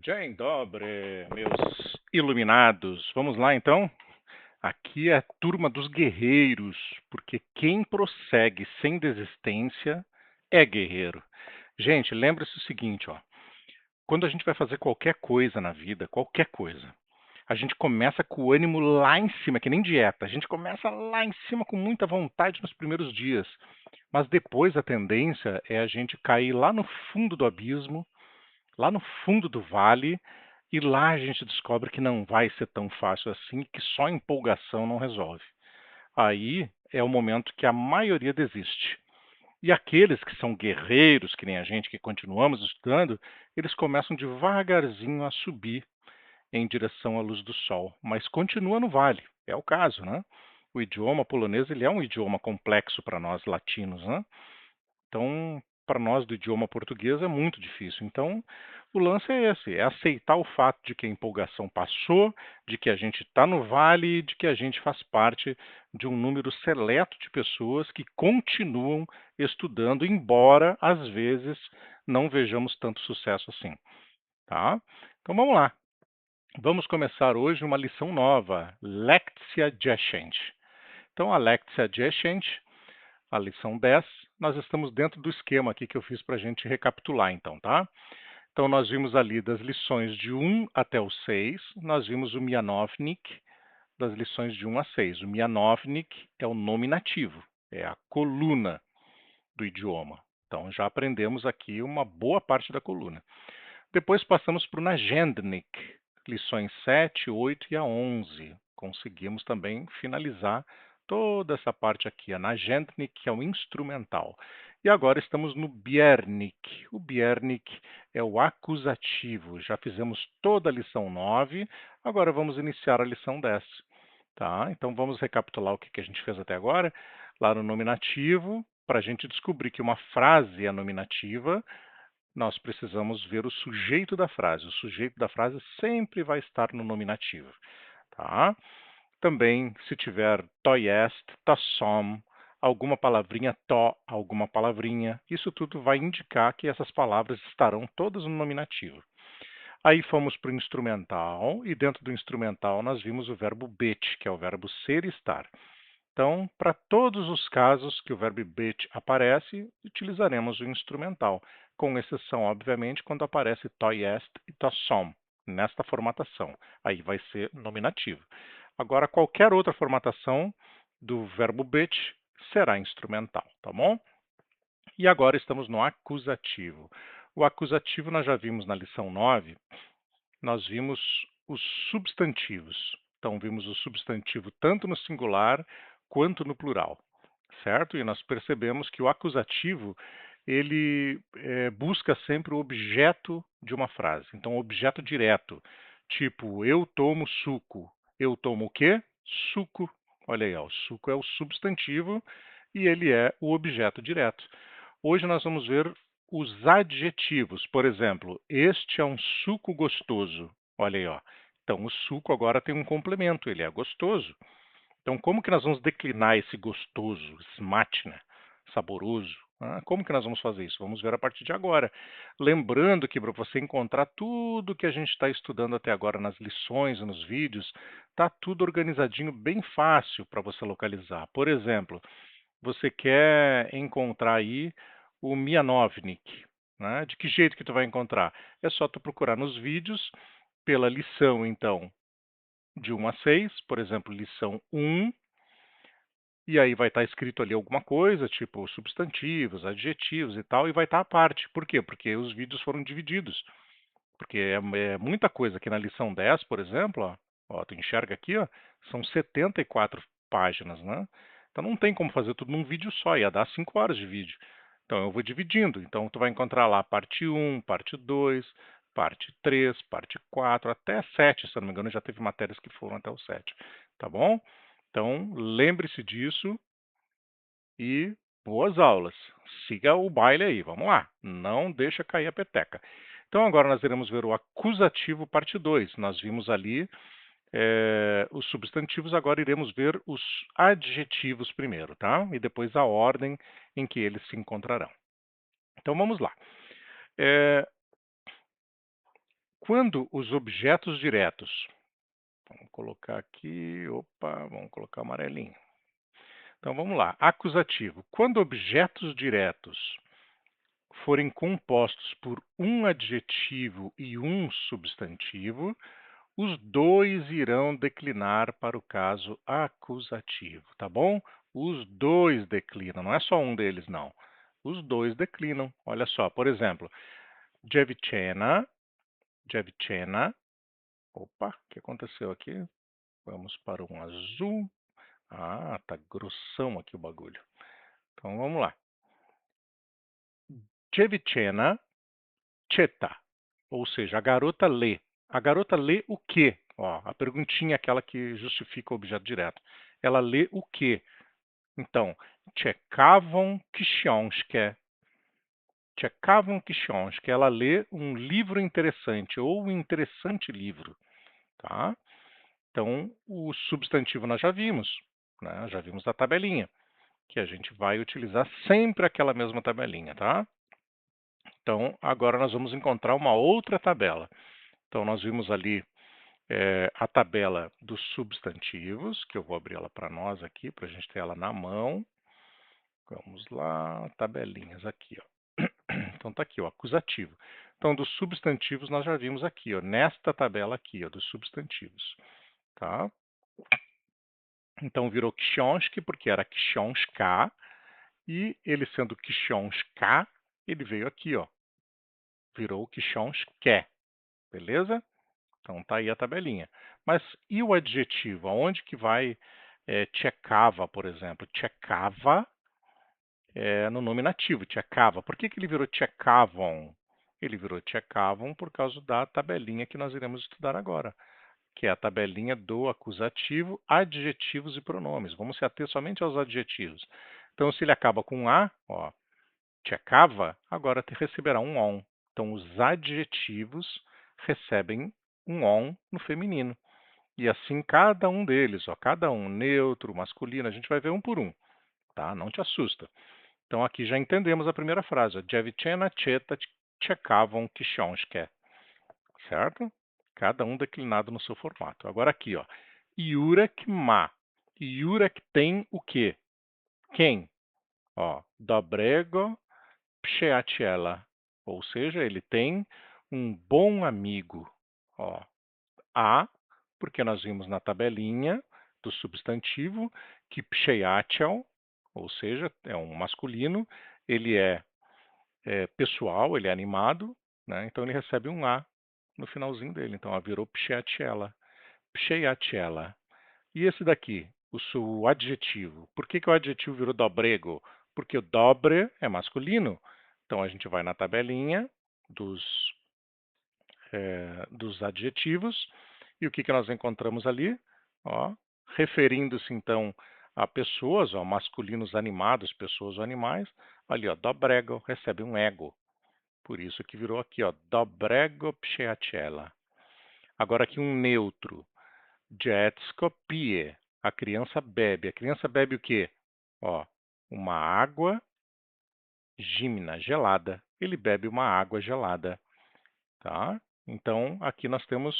Dzień dobry, meus iluminados. Vamos lá então? Aqui é a turma dos guerreiros, porque quem prossegue sem desistência é guerreiro. Gente, lembre-se o seguinte, ó. Quando a gente vai fazer qualquer coisa na vida, qualquer coisa, a gente começa com o ânimo lá em cima, que nem dieta. A gente começa lá em cima com muita vontade nos primeiros dias, mas depois a tendência é a gente cair lá no fundo do abismo, lá no fundo do vale, e lá a gente descobre que não vai ser tão fácil assim, que só empolgação não resolve. Aí é o momento que a maioria desiste. E aqueles que são guerreiros, que nem a gente, que continuamos estudando, eles começam devagarzinho a subir em direção à luz do sol, mas continua no vale. É o caso, né? O idioma polonês ele é um idioma complexo para nós latinos, né? Então, para nós do idioma português é muito difícil. Então, o lance é esse, é aceitar o fato de que a empolgação passou, de que a gente está no vale, de que a gente faz parte de um número seleto de pessoas que continuam estudando, embora às vezes não vejamos tanto sucesso assim, tá? Então vamos lá. Vamos começar hoje uma lição nova, Lekcja 10. Então a Lekcja 10, a lição 10, nós estamos dentro do esquema aqui que eu fiz para a gente recapitular, então, tá? Então, nós vimos ali das lições de 1 até o 6, nós vimos o mianownik das lições de 1 a 6. O mianownik é o nominativo, é a coluna do idioma. Então, já aprendemos aqui uma boa parte da coluna. Depois passamos para o nagendnik, lições 7, 8 e a 11. Conseguimos também finalizar toda essa parte aqui. A nagendnik, que é o instrumental. E agora estamos no biernik. O biernik é o acusativo. Já fizemos toda a lição 9, agora vamos iniciar a lição 10. Tá? Então vamos recapitular o que a gente fez até agora. Lá no nominativo, para a gente descobrir que uma frase é nominativa, nós precisamos ver o sujeito da frase. O sujeito da frase sempre vai estar no nominativo, tá? Também, se tiver to jest, to som, alguma palavrinha to, alguma palavrinha, isso tudo vai indicar que essas palavras estarão todas no nominativo. Aí fomos para o instrumental, e dentro do instrumental nós vimos o verbo быть, que é o verbo ser e estar. Então, para todos os casos que o verbo быть aparece, utilizaremos o instrumental, com exceção, obviamente, quando aparece to jest e to som, nesta formatação. Aí vai ser nominativo. Agora, qualquer outra formatação do verbo быть será instrumental, tá bom? E agora estamos no acusativo. O acusativo nós já vimos na lição 9, nós vimos os substantivos. Então, vimos o substantivo tanto no singular quanto no plural, certo? E nós percebemos que o acusativo ele busca sempre o objeto de uma frase. Então, objeto direto, tipo eu tomo suco. Eu tomo o quê? Suco. Olha aí, ó, o suco é o substantivo e ele é o objeto direto. Hoje nós vamos ver os adjetivos. Por exemplo, este é um suco gostoso. Olha aí, ó. Então, o suco agora tem um complemento, ele é gostoso. Então, como que nós vamos declinar esse gostoso, smatna, saboroso? Como que nós vamos fazer isso? Vamos ver a partir de agora. Lembrando que para você encontrar tudo que a gente está estudando até agora nas lições e nos vídeos, está tudo organizadinho, bem fácil para você localizar. Por exemplo, você quer encontrar aí o Mianovnik, né? De que jeito que tu vai encontrar? É só tu procurar nos vídeos pela lição, então, de 1 a 6, por exemplo, lição 1, e aí vai estar escrito ali alguma coisa, tipo substantivos, adjetivos e tal, e vai estar à parte. Por quê? Porque os vídeos foram divididos. Porque é muita coisa. Aqui na lição 10, por exemplo, ó, tu enxerga aqui, ó, são 74 páginas, né? Então não tem como fazer tudo num vídeo só, ia dar 5 horas de vídeo. Então eu vou dividindo. Então tu vai encontrar lá parte 1, parte 2, parte 3, parte 4, até 7, se eu não me engano, já teve matérias que foram até o 7, tá bom? Então lembre-se disso e boas aulas. Siga o baile aí, vamos lá. Não deixa cair a peteca. Então agora nós iremos ver o acusativo parte 2. Nós vimos ali os substantivos, agora iremos ver os adjetivos primeiro, tá? E depois a ordem em que eles se encontrarão. Então vamos lá. É, Quando os objetos diretos, vamos colocar aqui, opa, vamos colocar amarelinho. Então vamos lá, acusativo. Quando objetos diretos forem compostos por um adjetivo e um substantivo, os dois irão declinar para o caso acusativo, tá bom? Os dois declinam, não é só um deles, não. Os dois declinam. Olha só, por exemplo, Devchena, Devchena. Opa, o que aconteceu aqui? Vamos para um azul. Ah, tá grossão aqui o bagulho. Então vamos lá. Devchena cheta, ou seja, a garota lê. A garota lê o quê? Ó, a perguntinha é aquela que justifica o objeto direto. Ela lê o quê? Então, ciekawą książkę. Ciekawą książkę. Ela lê um livro interessante ou um interessante livro, tá? Então, o substantivo nós já vimos, né? Já vimos a tabelinha, que a gente vai utilizar sempre aquela mesma tabelinha, tá? Então, agora nós vamos encontrar uma outra tabela. Então, nós vimos ali a tabela dos substantivos, que eu vou abrir ela para nós aqui, para a gente ter ela na mão. Vamos lá, tabelinhas aqui, ó. Então tá aqui, o acusativo. Então, dos substantivos nós já vimos aqui, ó, nesta tabela aqui, ó, dos substantivos, tá? Então virou książki porque era książka e ele sendo książka, ele veio aqui, ó, virou książkę, beleza? Então tá aí a tabelinha. Mas e o adjetivo? Aonde que vai ciekawa, por exemplo? Ciekawa no nominativo, ciekawa. Por que que ele virou ciekawą? Ele virou ciekawą por causa da tabelinha que nós iremos estudar agora, que é a tabelinha do acusativo, adjetivos e pronomes. Vamos se ater somente aos adjetivos. Então, se ele acaba com a, ó, ciekawa, agora receberá um on. Então, os adjetivos recebem um on no feminino. E assim cada um deles, ó, cada um, neutro, masculino, a gente vai ver um por um, tá? Não te assusta. Então aqui já entendemos a primeira frase, ó, Dziewczyna czyta ciekawą książkę, certo? Cada um declinado no seu formato. Agora aqui, ó, Jurek ma. Jurek tem o quê? Quem? Ó, dobrego przyjaciela, ou seja, ele tem um bom amigo. Ó, a, porque nós vimos na tabelinha do substantivo que przyjaciel, ou seja, é um masculino, ele é pessoal, ele é animado, né? Então ele recebe um A no finalzinho dele. Então, virou przyjaciela. Przyjaciela. E esse daqui, o seu adjetivo. Por que que o adjetivo virou dobrego? Porque o dobre é masculino. Então a gente vai na tabelinha dos dos adjetivos. E o que que nós encontramos ali? Ó, referindo-se então a pessoas, ó, masculinos animados, pessoas ou animais. Ali, ó, dobrego recebe um ego. Por isso que virou aqui, ó, dobrego przyjaciela. Agora aqui um neutro. Dziecko pije. A criança bebe. A criança bebe o quê? Ó, uma água gimna, gelada. Ele bebe uma água gelada, tá? Então, aqui nós temos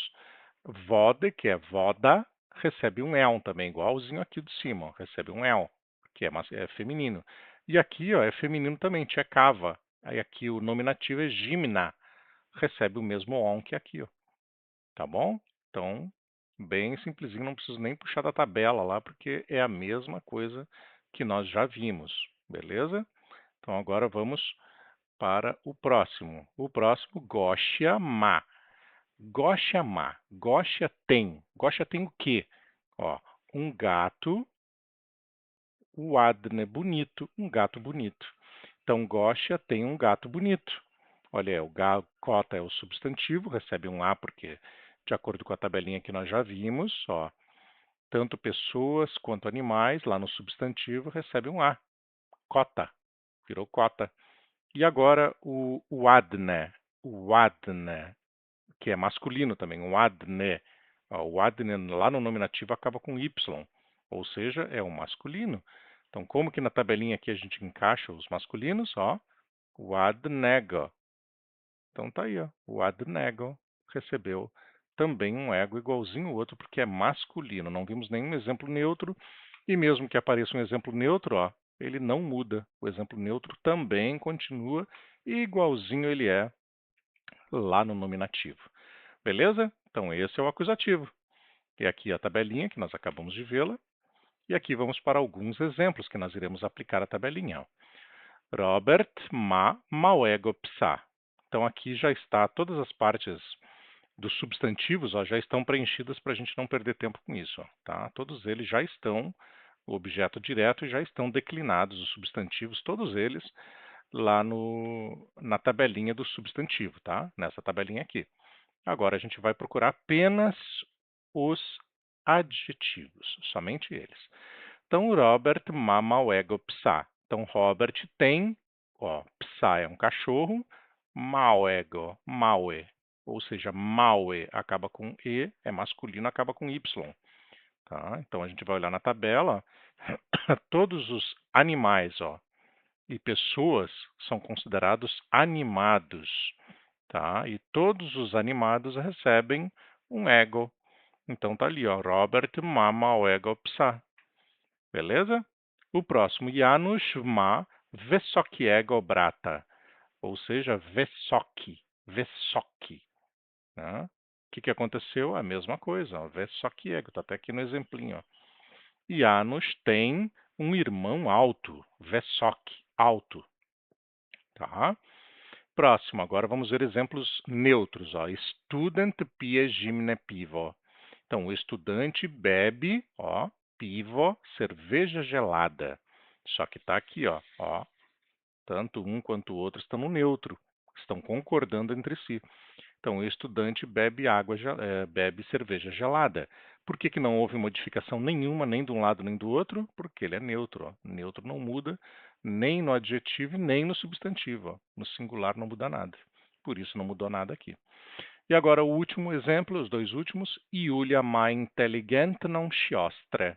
vode, que é voda, recebe um el também, igualzinho aqui de cima, ó, recebe um el, que é feminino. E aqui, ó, é feminino também, tchekava. Aí aqui o nominativo é gimna, recebe o mesmo on que aqui, ó, tá bom? Então, bem simplesinho, não preciso nem puxar da tabela lá, porque é a mesma coisa que nós já vimos, beleza? Então, agora vamos para o próximo. O próximo, Gosha Ma. Gosha Ma. Gosha tem. Gosha tem o quê? Ó, um gato, o Adne bonito, um gato bonito. Então, Gosha tem um gato bonito. Olha, cota é o substantivo, recebe um A porque, de acordo com a tabelinha que nós já vimos, ó, tanto pessoas quanto animais, lá no substantivo, recebe um A. Cota, virou cota. E agora o Adne. O Adne, que é masculino também, o Adne. Ó, o Adne lá no nominativo acaba com Y, ou seja, é um masculino. Então, como que na tabelinha aqui a gente encaixa os masculinos? Ó, o Adnego. Então tá aí, ó, o Adnego recebeu também um ego igualzinho ao outro, porque é masculino. Não vimos nenhum exemplo neutro, e mesmo que apareça um exemplo neutro, ó, ele não muda. O exemplo neutro também continua igualzinho ele é lá no nominativo. Beleza? Então esse é o acusativo. E aqui a tabelinha que nós acabamos de vê-la. E aqui vamos para alguns exemplos que nós iremos aplicar a tabelinha. Robert ma małego psa. Então aqui já está todas as partes dos substantivos, ó, já estão preenchidas para a gente não perder tempo com isso. Ó, tá? Todos eles já estão, o objeto direto, e já estão declinados, os substantivos, todos eles, lá na tabelinha do substantivo, tá? Nessa tabelinha aqui. Agora a gente vai procurar apenas os adjetivos, somente eles. Então, Robert ma małego psa. Então, Robert tem, ó, psa é um cachorro, małego, małe, ou seja, małe acaba com e, é masculino, acaba com y. Tá? Então, a gente vai olhar na tabela, todos os animais, ó, e pessoas são considerados animados, tá? E todos os animados recebem um ego. Então tá ali, ó, Robert ma małego psa. Beleza? O próximo, Janusz ma wysokiego brata, ou seja, wysoki. Né? O que aconteceu? A mesma coisa, ó, wysokiego, está até aqui no exemplinho. Ó. Janusz tem um irmão alto, wysoki, alto. Tá? Próximo, agora vamos ver exemplos neutros. Ó. Student pije zimne piwo. Então, o estudante bebe, ó, pivo, cerveja gelada. Só que está aqui, ó, tanto um quanto o outro estão no neutro, estão concordando entre si. Então, o estudante bebe bebe cerveja gelada. Por que não houve modificação nenhuma, nem de um lado nem do outro? Porque ele é neutro. Ó. Neutro não muda nem no adjetivo nem no substantivo. Ó. No singular não muda nada. Por isso não mudou nada aqui. E agora o último exemplo, os dois últimos. Julia ma inteligentną siostrę.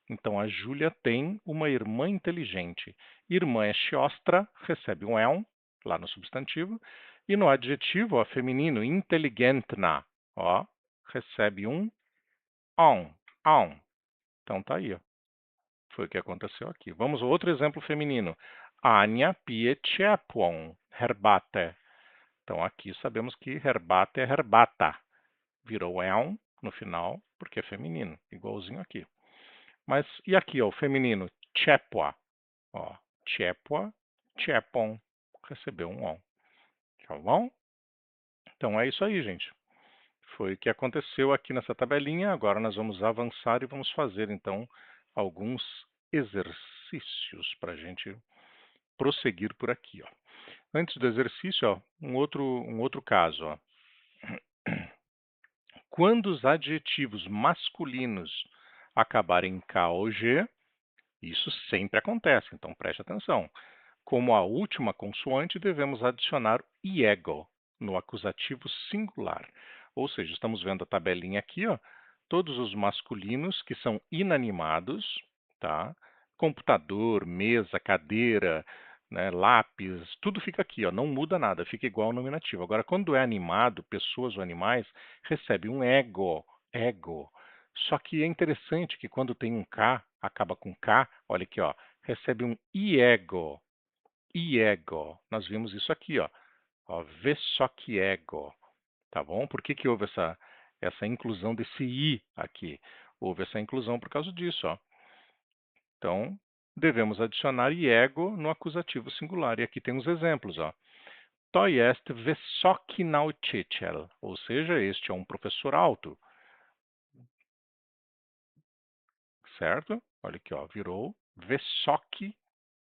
Então a Júlia tem uma irmã inteligente. Irmã é siostra, recebe um elm, lá no substantivo. E no adjetivo, ó, feminino, inteligentna, ó, recebe um on. Então tá aí, ó. Foi o que aconteceu aqui. Vamos ao outro exemplo feminino. Ania pije ciepłą herbatę. Então aqui sabemos que herbata é herbata. Virou elm no final, porque é feminino, igualzinho aqui. Mas e aqui, ó, o feminino, ciepła, ó, ciepła, ciepłą, recebeu um on, tá bom? Então é isso aí, gente. Foi o que aconteceu aqui nessa tabelinha. Agora nós vamos avançar e vamos fazer, então, alguns exercícios para a gente prosseguir por aqui, ó. Antes do exercício, ó, um outro caso, ó. Quando os adjetivos masculinos acabarem em K ou G, isso sempre acontece, então preste atenção. Como a última consoante, devemos adicionar iego no acusativo singular. Ou seja, estamos vendo a tabelinha aqui, ó, todos os masculinos que são inanimados, tá? Computador, mesa, cadeira, né, lápis, tudo fica aqui, ó, não muda nada, fica igual ao nominativo. Agora, quando é animado, pessoas ou animais, recebe um ego. Só que é interessante que quando tem um K, acaba com K, olha aqui, ó, recebe um iego. Iego. Nós vimos isso aqui, ó, Vesokiego, tá bom? Por que houve essa inclusão desse I aqui? Houve essa inclusão por causa disso, ó. Então, devemos adicionar iego no acusativo singular. E aqui tem os exemplos, ó. To jest wysoki nauczyciel, ou seja, este é um professor alto, certo? Olha aqui, ó, virou wysoki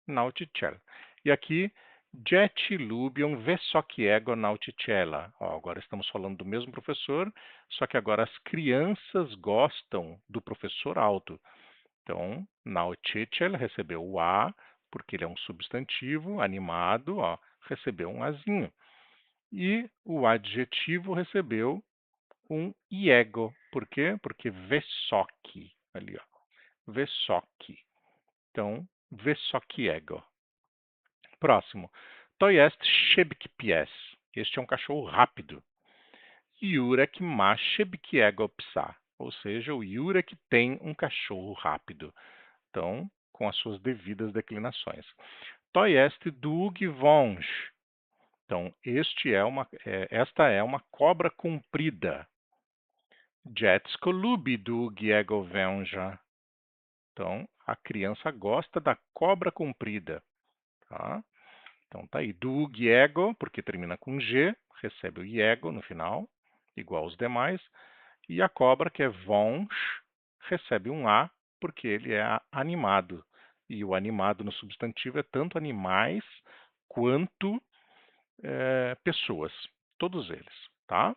nauczyciel. E aqui, dzieci lubią wysokiego nauczyciela. Ó, agora estamos falando do mesmo professor, só que agora as crianças gostam do professor alto. Então, nauczyciel recebeu o A, porque ele é um substantivo animado, ó, recebeu um Azinho. E o adjetivo recebeu um iego. Por quê? Porque wysoki, ali, ó, wysoki. Então, wysokiego. Próximo. To jest szybki pies. Este é um cachorro rápido. Jurek ma szybkiego psa. Ou seja, o Jurek tem um cachorro rápido. Então, com as suas devidas declinações. To jest długi wąż. Então, esta é uma cobra comprida. Dziecko lubi długiego węża. Então, a criança gosta da cobra comprida. Tá? Então, tá aí. Długiego, porque termina com G, recebe o iego no final, igual aos demais. E a cobra, que é wąż, recebe um A, porque ele é animado. E o animado no substantivo é tanto animais quanto pessoas, todos eles, tá?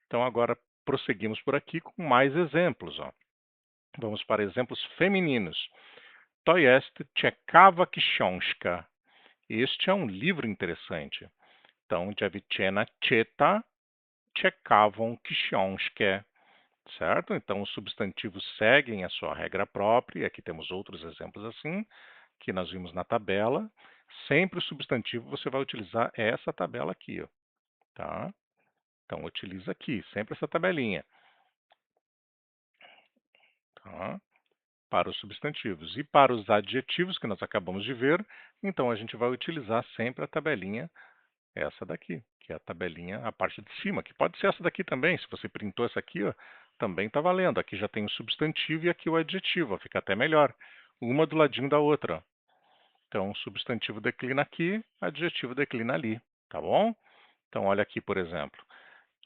Então agora prosseguimos por aqui com mais exemplos, ó. Vamos para exemplos femininos. To jest ciekawa książka. Este é um livro interessante. Então, dziewczyna czyta ciekawą książkę, certo? Então, os substantivos seguem a sua regra própria, e aqui temos outros exemplos assim, que nós vimos na tabela. Sempre o substantivo você vai utilizar essa tabela aqui, ó, tá? Então, utiliza aqui, sempre essa tabelinha, tá? Para os substantivos. E para os adjetivos que nós acabamos de ver, então a gente vai utilizar sempre a tabelinha, essa daqui, que é a tabelinha, a parte de cima, que pode ser essa daqui também. Se você printou essa aqui, ó, também está valendo. Aqui já tem o substantivo e aqui o adjetivo, ó, fica até melhor. Uma do ladinho da outra. Então, o substantivo declina aqui, adjetivo declina ali, tá bom? Então, olha aqui, por exemplo.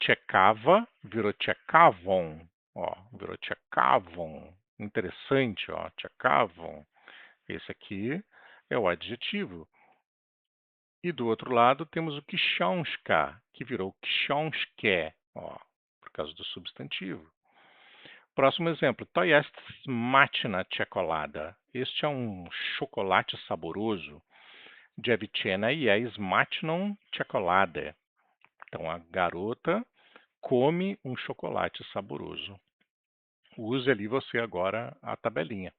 Ciekawa virou ciekawą, ó, virou ciekawą. Interessante, ó, ciekawą. Esse aqui é o adjetivo. E do outro lado temos o książka, que virou książkę, ó, por causa do substantivo. Próximo exemplo. To jest smaczna czekolada. Este é um chocolate saboroso. Dziewczyna je smaczną czekoladę. Então, a garota come um chocolate saboroso. Use ali você agora a tabelinha,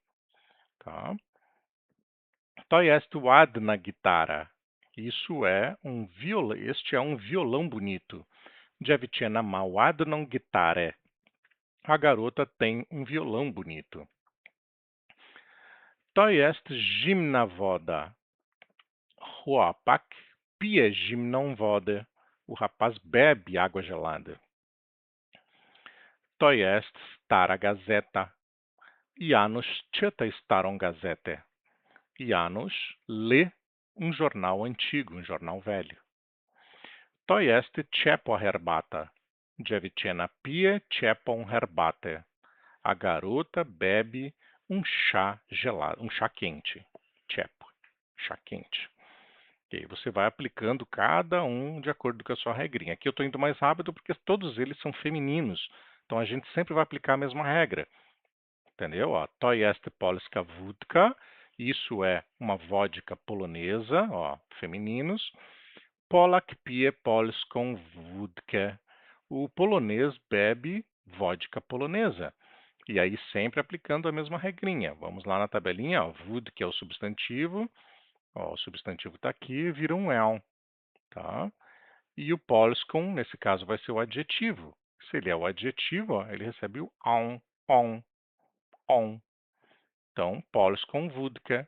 tá? To jest ładna gitara. Este é um violão bonito. Dziewczyna ma ładną gitarę. A garota tem um violão bonito. To jest zimna woda. Chłopak pije zimną wodę. O rapaz bebe água gelada. To jest stara gazeta. Janusz czyta starą gazetę. Janusz lê um jornal antigo, um jornal velho. To jest ciepła herbata. Dziewczyna pije ciepłą herbatę. A garota bebe um chá gelado, um chá quente. Ciepło, chá quente. E aí você vai aplicando cada um de acordo com a sua regrinha. Aqui eu estou indo mais rápido porque todos eles são femininos. Então a gente sempre vai aplicar a mesma regra. Entendeu? Ó, to jest polska wódka. Isso é uma vodka polonesa, ó, femininos. Polak pije polską wódkę. O polonês bebe vodka polonesa. E aí sempre aplicando a mesma regrinha. Vamos lá na tabelinha, ó, wood, que é o substantivo. Ó, o substantivo está aqui, vira um el, tá? E o polską, nesse caso, vai ser o adjetivo. Se ele é o adjetivo, ó, ele recebe o on, on. Então, polską wódkę,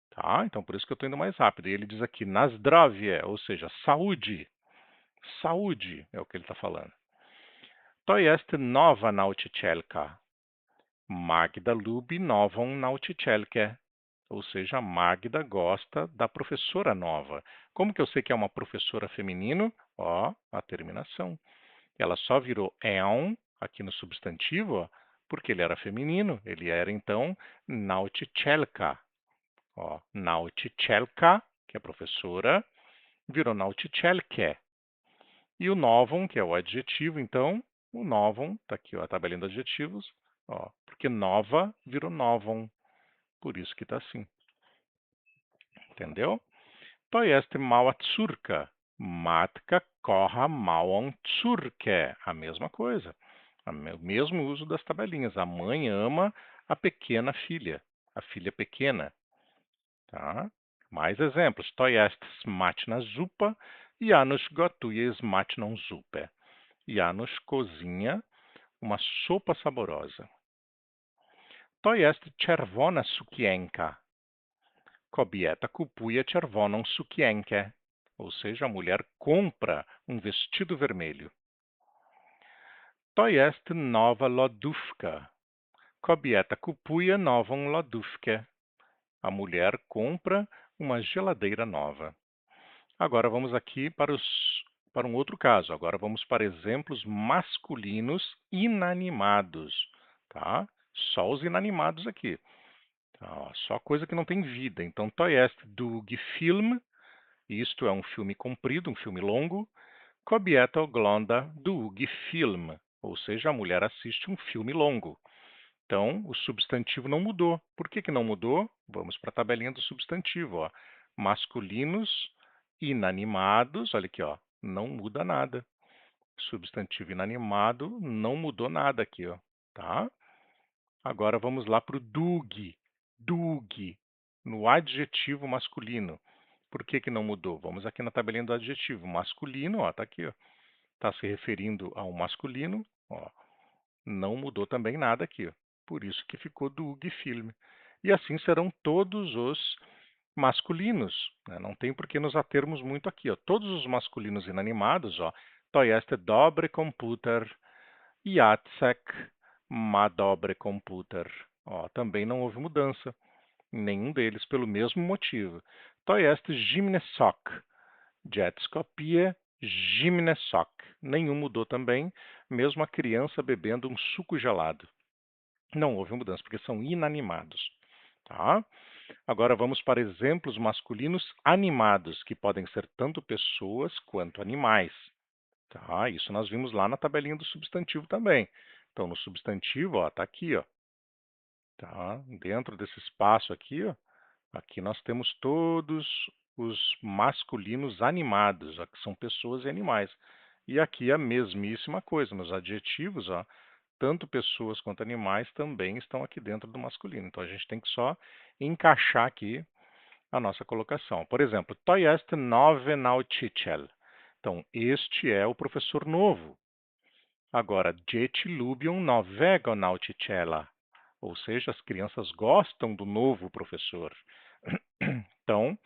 tá? Então, por isso que eu estou indo mais rápido. E ele diz aqui, na zdrowie, ou seja, saúde. Saúde é o que ele está falando. To jest nowa nauczycielka. Magda lubi nową nauczycielkę. Ou seja, a Magda gosta da professora nova. Como que eu sei que é uma professora feminino? Ó, a terminação. Ela só virou on aqui no substantivo, ó, porque ele era feminino. Ele era, então, nauczycielka. Ó, nauczycielka, que é professora, virou nauczycielkę. E o novum, que é o adjetivo, então, o novum, está aqui ó, a tabelinha dos adjetivos, ó, porque nova virou novum. Por isso que está assim. Entendeu? To jest mała córka. Matka kocha małą córkę. A mesma coisa. O mesmo uso das tabelinhas. A mãe ama a pequena filha. A filha pequena. Tá? Mais exemplos. To jest smaczna zupa. Janusz gotuje smaczną zupę. Janusz cozinha uma sopa saborosa. To jest czerwona sukienka. Kobieta kupuje czerwoną sukienkę. Ou seja, a mulher compra um vestido vermelho. To jest nowa lodówka. Kobieta kupuje nową lodówkę. A mulher compra uma geladeira nova. Agora vamos aqui para um outro caso. Agora vamos para exemplos masculinos inanimados, tá? Só os inanimados aqui. Tá? Ó, só coisa que não tem vida. Então, to jest długi film. Isto é um filme comprido, um filme longo. Kobieta ogląda długi film. Ou seja, a mulher assiste um filme longo. Então, o substantivo não mudou. Por que que não mudou? Vamos para a tabelinha do substantivo, ó. Masculinos inanimados, olha aqui, ó, não muda nada. Substantivo inanimado, não mudou nada aqui, ó, tá? Agora vamos lá para o dug, dug, no adjetivo masculino. Por que que não mudou? Vamos aqui na tabelinha do adjetivo. Masculino, ó, tá aqui, ó. Está se referindo ao masculino, ó. Não mudou também nada aqui, ó. Por isso que ficou dug filme. E assim serão todos os masculinos, né? Não tem por que nos atermos muito aqui, ó. Todos os masculinos inanimados, ó. To jest dobry komputer, Jacek ma dobry komputer. Ó, também não houve mudança em nenhum deles pelo mesmo motivo. To jest zimny sok. Dziecko pije zimny sok. Nenhum mudou também, mesmo a criança bebendo um suco gelado. Não houve mudança, porque são inanimados. Tá? Agora vamos para exemplos masculinos animados, que podem ser tanto pessoas quanto animais. Tá? Isso nós vimos lá na tabelinha do substantivo também. Então, no substantivo, ó, tá aqui, ó. Tá? Dentro desse espaço aqui, ó, aqui nós temos todos os masculinos animados, ó, que são pessoas e animais. E aqui a mesmíssima coisa, nos adjetivos, ó, tanto pessoas quanto animais também estão aqui dentro do masculino. Então a gente tem que só encaixar aqui a nossa colocação. Por exemplo, to jest nowy nauczyciel. Então, este é o professor novo. Agora, dzieci lubią nowego nauczyciela. Ou seja, as crianças gostam do novo professor. Então,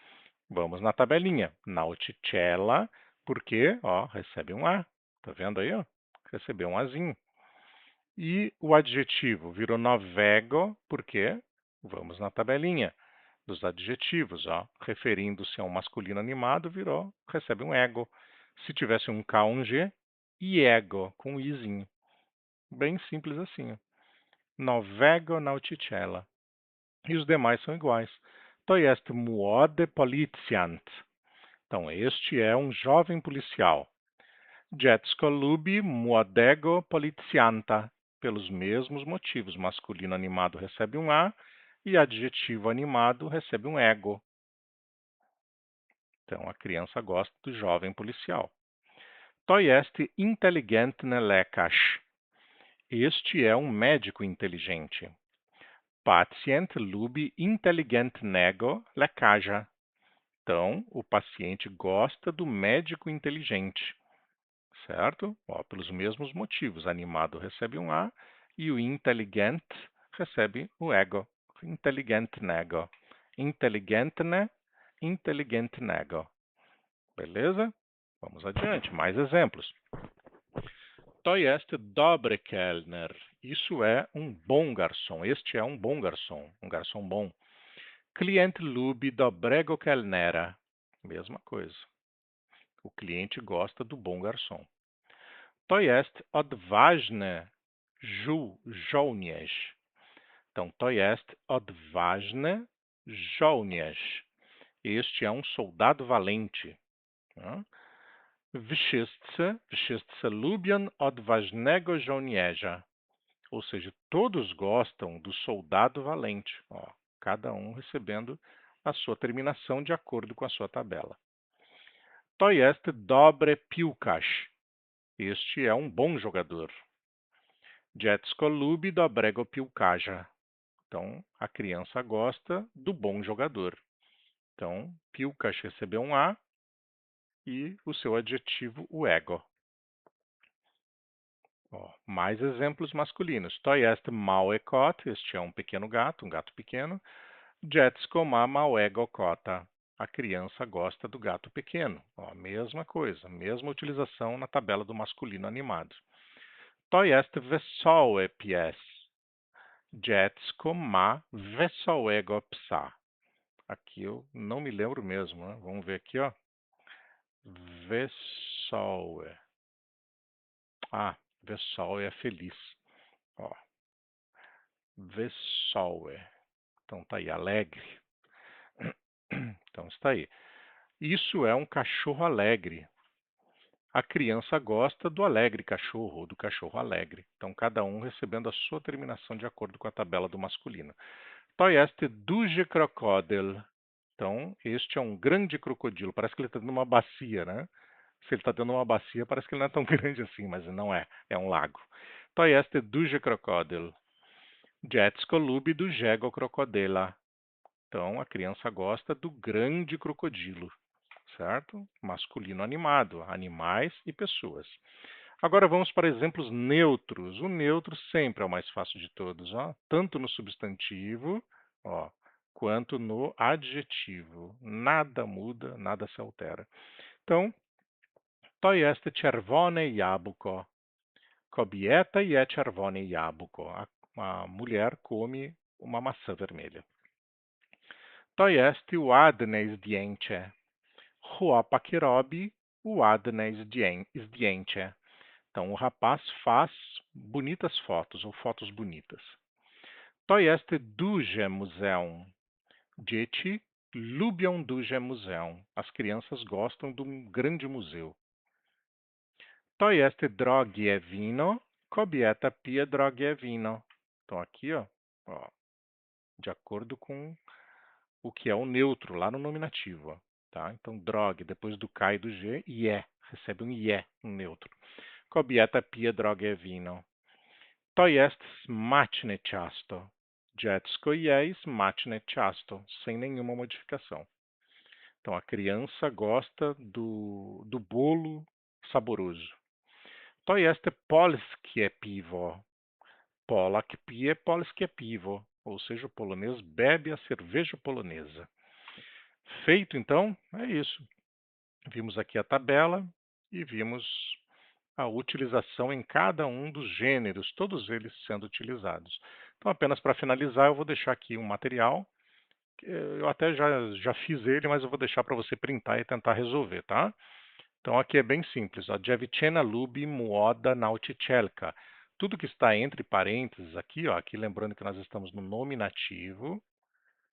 vamos na tabelinha. Nauczyciela, porque, ó, recebe um A. Tá vendo aí, ó? Recebeu um Azinho. E o adjetivo virou nowego, porque vamos na tabelinha dos adjetivos, ó. Referindo-se a um masculino animado, virou, recebe um ego. Se tivesse um K, um G, iego, com um izinho. Bem simples assim, ó. Nowego nauczyciela. E os demais são iguais. To jest młody policjant. Então, este é um jovem policial. Dziecko lubi młodego policjanta. Pelos mesmos motivos. Masculino animado recebe um A e adjetivo animado recebe um ego. Então, a criança gosta do jovem policial. To jest inteligentny lekarz. Este é um médico inteligente. Pacjent lubi inteligentnego lekarza. Então, o paciente gosta do médico inteligente, certo? Ó, pelos mesmos motivos. Animado recebe um A e o inteligent recebe o ego. Inteligentnego. Inteligentne, inteligentnego. Beleza? Vamos adiante. Mais exemplos. To jest dobry kelner. Isso é um bom garçom. Este é um bom garçom. Um garçom bom. Klient lubi dobrego kelnera. Mesma coisa. O cliente gosta do bom garçom. To jest odważny żołnierz. Então, to jest odważny żołnierz. Este é um soldado valente. Tá? Wszyscy lubią odważnego żołnierza. Ou seja, todos gostam do soldado valente. Ó, cada um recebendo a sua terminação de acordo com a sua tabela. To jest dobre piłkarz. Este é um bom jogador. Dziecko lubi dobrego piłkarza. Então, a criança gosta do bom jogador. Então, piłkarz recebeu um A e o seu adjetivo, o ego. Mais exemplos masculinos. To jest małe kot, este é um gato pequeno. Dziecko ma małego kota. A criança gosta do gato pequeno. Ó, mesma coisa, mesma utilização na tabela do masculino animado. To jest wesołe pies. Dziecko ma wesołego psa. Aqui eu não me lembro mesmo, né? Vamos ver aqui, ó. Wesołe. Ah, wesołe é feliz. Ó, wesołe. Então tá aí, alegre. Então está aí. Isso é um cachorro alegre. A criança gosta do alegre cachorro ou do cachorro alegre. Então, cada um recebendo a sua terminação de acordo com a tabela do masculino. To jest duży krokodyl. Então, este é um grande crocodilo. Parece que ele está dando uma bacia, né? Se ele está dando uma bacia, parece que ele não é tão grande assim, mas não é. É um lago. To jest duży krokodyl. Dziecko lubi dużego krokodyla. Então, a criança gosta do grande crocodilo, certo? Masculino animado, animais e pessoas. Agora vamos para exemplos neutros. O neutro sempre é o mais fácil de todos, ó, tanto no substantivo, ó, quanto no adjetivo. Nada muda, nada se altera. Então, to jest czerwone jabłko. Kobieta je czerwone jabłko. A mulher come uma maçã vermelha. To jest ładne zdjęcie. Chłopak robi ładne zdjęcie. Então, o rapaz faz bonitas fotos ou fotos bonitas. To jest duże muzeum. Dzieci lubią duże muzeum. As crianças gostam de um grande museu. To jest drogie wino. Kobieta pije drogie wino. Então, aqui, ó, de acordo com o que é o neutro lá no nominativo. Ó, tá? Então, drogue, depois do K e do G, je. Recebe um je, um neutro. Kobieta pije drogie wino. To jest smaczne ciasto. Dziecko je smaczne ciasto, sem nenhuma modificação. Então, a criança gosta do bolo saboroso. To jest polskie piwo. Polak pije polskie piwo. Ou seja, o polonês bebe a cerveja polonesa. Feito, então, é isso. Vimos aqui a tabela e vimos a utilização em cada um dos gêneros, todos eles sendo utilizados. Então, apenas para finalizar, eu vou deixar aqui um material. Eu até já fiz ele, mas eu vou deixar para você printar e tentar resolver, tá? Então, aqui é bem simples. A Dziewczyna lubi młoda nauczycielka. Tudo que está entre parênteses aqui, ó, aqui lembrando que nós estamos no nominativo,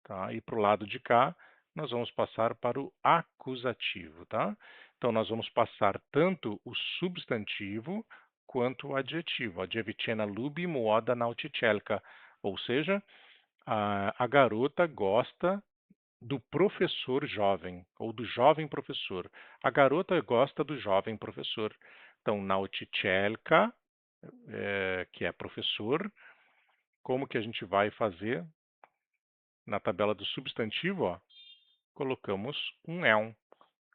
tá? E para o lado de cá, nós vamos passar para o acusativo, tá? Então, nós vamos passar tanto o substantivo quanto o adjetivo. A Dziewczyna lubi młoda nauczycielka. Ou seja, a garota gosta do professor jovem, ou do jovem professor. A garota gosta do jovem professor. Então, nauczycielka, que é professor, como que a gente vai fazer na tabela do substantivo? Ó, colocamos um elm.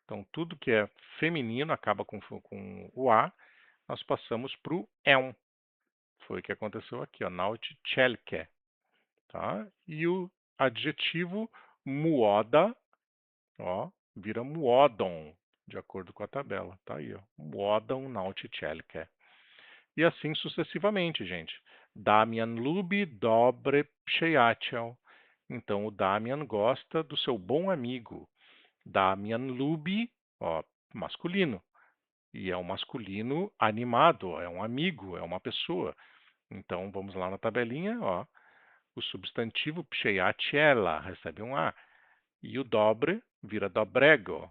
Então, tudo que é feminino acaba com o A, nós passamos para o elm. Foi o que aconteceu aqui, ó, nauczycielke. Tá? E o adjetivo muoda, ó, vira muodon, de acordo com a tabela. Tá aí, ó, muodon nauczycielke. E assim sucessivamente, gente. Damian lubi dobre przyjaciel. Então, o Damian gosta do seu bom amigo. Damian lubi, ó, masculino. E é um masculino animado, é um amigo, é uma pessoa. Então, vamos lá na tabelinha, ó. O substantivo przyjaciela recebe um A. E o dobre vira dobrego,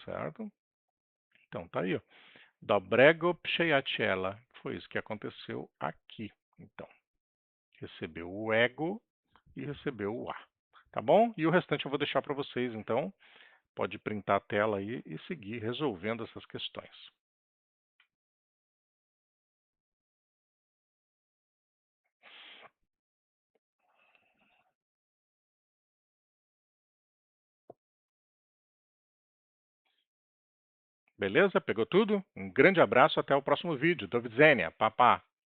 certo? Então, tá aí, ó. Dobrego przyjaciela. Foi isso que aconteceu aqui. Então, recebeu o ego e recebeu o A. Tá bom? E o restante eu vou deixar para vocês, então. Pode printar a tela aí e seguir resolvendo essas questões. Beleza? Pegou tudo? Um grande abraço, até o próximo vídeo. Do widzenia, papá.